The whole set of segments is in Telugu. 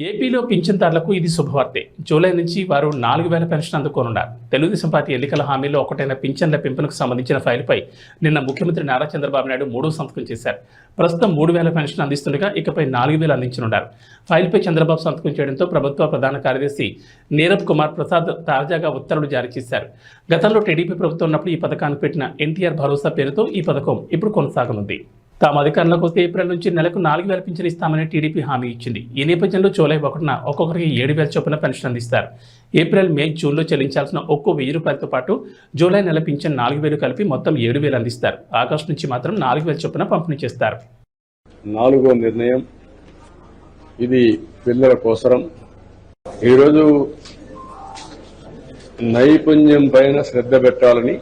ఏపీలో పింఛన్దారులకు ఇది శుభవార్తే. జూలై నుంచి వారు 4,000 పెన్షన్ అందుకోనున్నారు. తెలుగుదేశం పార్టీ ఎన్నికల హామీలో ఒకటైన పింఛన్ల పెంపునకు సంబంధించిన ఫైలుపై నిన్న ముఖ్యమంత్రి నారా చంద్రబాబు నాయుడు 3వ సంతకం చేశారు. ప్రస్తుతం 3,000 పెన్షన్ అందిస్తుండగా ఇకపై 4,000 అందించనున్నారు. ఫైల్పై చంద్రబాబు సంతకం చేయడంతో ప్రభుత్వ ప్రధాన కార్యదర్శి నీరబ్ కుమార్ ప్రసాద్ తాజాగా ఉత్తర్వులు జారీ చేశారు. గతంలో టీడీపీ ప్రభుత్వం ఉన్నప్పుడు ఈ పథకాన్ని పెట్టిన ఎన్టీఆర్ భరోసా పేరుతో ఈ పథకం ఇప్పుడు కొనసాగనుంది. తాము అధికారంలోకి వస్తే ఏప్రిల్ నుంచి నెలకు 4,000 పింఛన్ ఇస్తామని టీడీపీ హామీ ఇచ్చింది. ఈ నేపథ్యంలో జూలై 1న ఒక్కొక్కరికి 7,000 చొప్పున పెన్షన్ అందిస్తారు. ఏప్రిల్, మే, జూన్లో చెల్లించాల్సిన ఒక్కో 1,000 రూపాయలతో పాటు జూలై నెల పింఛన్ 4,000 కలిపి మొత్తం 7,000 అందిస్తారు. ఆగస్టు నుంచి మాత్రం 4,000 చొప్పున పంపిణీ చేస్తారు. 4వ నిర్ణయం ఇది పిల్లల కోసరం. ఈరోజు నైపుణ్యం పైన శ్రద్ధ పెట్టాలని,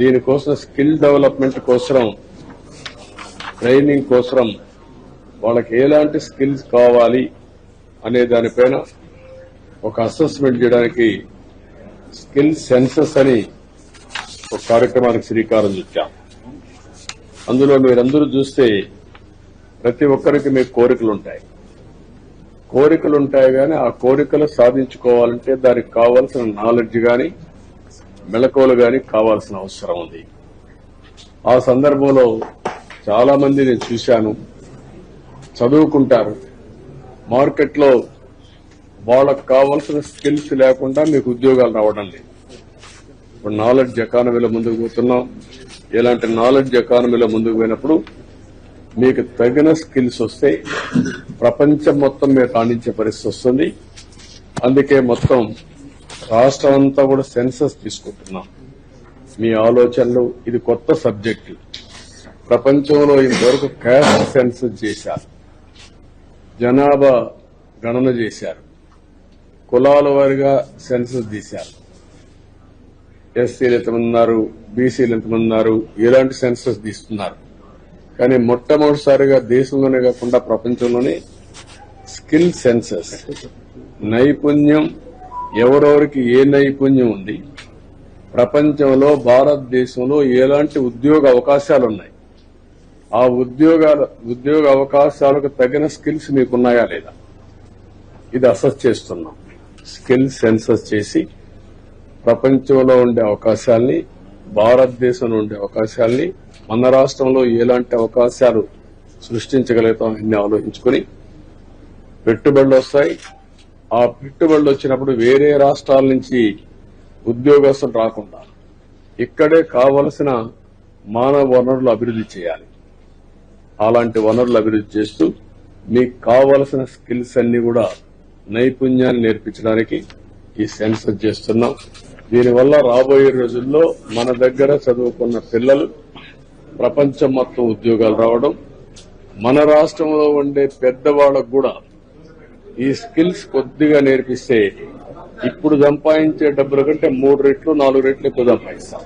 దీనికోసం స్కిల్ డెవలప్మెంట్ కోసం, ట్రైనింగ్ కోసం వాళ్ళకి ఎలాంటి స్కిల్స్ కావాలి అనే దానిపైన ఒక అసెస్మెంట్ చేయడానికి స్కిల్ సెన్సస్ అని ఒక కార్యక్రమానికి శ్రీకారం చుట్టాం. అందులో మీరందరూ చూస్తే ప్రతి ఒక్కరికి మీకు కోరికలు ఉంటాయి కానీ ఆ కోరికలు సాధించుకోవాలంటే దానికి కావాల్సిన నాలెడ్జ్ కానీ మెళకువలు కానీ కావాల్సిన అవసరం ఉంది. ఆ సందర్భంలో చాలా మంది నేను చూశాను, చదువుకుంటారు, మార్కెట్లో వాళ్ళకు కావాల్సిన స్కిల్స్ లేకుండా మీకు ఉద్యోగాలు రావడం లేదు. ఇప్పుడు నాలెడ్జ్ ఎకానమీలో ముందుకు పోతున్నాం. ఇలాంటి నాలెడ్జ్ ఎకానమీలో ముందుకు పోయినప్పుడు మీకు తగిన స్కిల్స్ వస్తే ప్రపంచం మొత్తం మీరు రాణించే పరిస్థితి వస్తుంది. అందుకే మొత్తం రాష్ట్రం అంతా కూడా సెన్సస్ తీసుకుంటున్నాం. మీ ఆలోచనలు, ఇది కొత్త సబ్జెక్టు. ప్రపంచంలో ఇంతవరకు క్యాస్ట్ సెన్సస్ చేశారు, జనాభా గణన చేశారు, కులాల వారిగా సెన్సస్ తీశారు. ఎస్సీలు ఎంతమంది ఉన్నారు, బీసీలు ఎంతమంది ఉన్నారు, ఇలాంటి సెన్సస్ తీస్తున్నారు. కానీ మొట్టమొదటిసారిగా దేశంలోనే కాకుండా ప్రపంచంలోనే స్కిల్ సెన్సస్, నైపుణ్యం, ఎవరెవరికి ఏ నైపుణ్యం ఉంది, ప్రపంచంలో భారతదేశంలో ఎలాంటి ఉద్యోగ అవకాశాలు ఉన్నాయి, ఆ ఉద్యోగ అవకాశాలకు తగిన స్కిల్స్ మీకున్నాయా లేదా, ఇది అసెస్ చేస్తున్నాం. స్కిల్ సెన్సస్ చేసి ప్రపంచంలో ఉండే అవకాశాల్ని, భారతదేశంలో ఉండే అవకాశాల్ని, మన రాష్ట్రంలో ఎలాంటి అవకాశాలు సృష్టించగలుగుతాం అన్ని ఆలోచించుకుని పెట్టుబడులు వస్తాయి. ఆ పెట్టుబడులు వచ్చినప్పుడు వేరే రాష్ట్రాల నుంచి ఉద్యోగస్తులు రాకుండా ఇక్కడే కావలసిన మానవ వనరులు అభివృద్ధి చేయాలి. అలాంటి వనరులు అభివృద్ధి చేస్తూ మీకు కావలసిన స్కిల్స్ అన్ని కూడా నైపుణ్యాన్ని నేర్పించడానికి ఈ సెన్సస్ చేస్తున్నాం. దీనివల్ల రాబోయే రోజుల్లో మన దగ్గర చదువుకున్న పిల్లలు ప్రపంచం మొత్తం ఉద్యోగాలు రావడం, మన రాష్ట్రంలో ఉండే పెద్దవాళ్లకు కూడా ఈ స్కిల్స్ కొద్దిగా నేర్పిస్తే ఇప్పుడు సంపాదించే డబ్బుల కంటే 3 రెట్లు 4 రెట్లు ఎక్కువ సంపాదిస్తాం.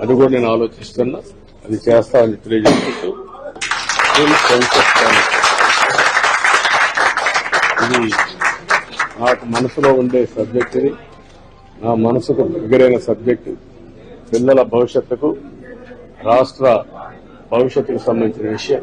అది కూడా నేను ఆలోచిస్తున్నా, అది చేస్తామని తెలియజేసుకుంటూ ఇది నాకు మనసులో ఉండే సబ్జెక్ట్. ఇది నా మనసుకు దగ్గరైన సబ్జెక్టు. పిల్లల భవిష్యత్తుకు, రాష్ట్ర భవిష్యత్తుకు సంబంధించిన విషయం.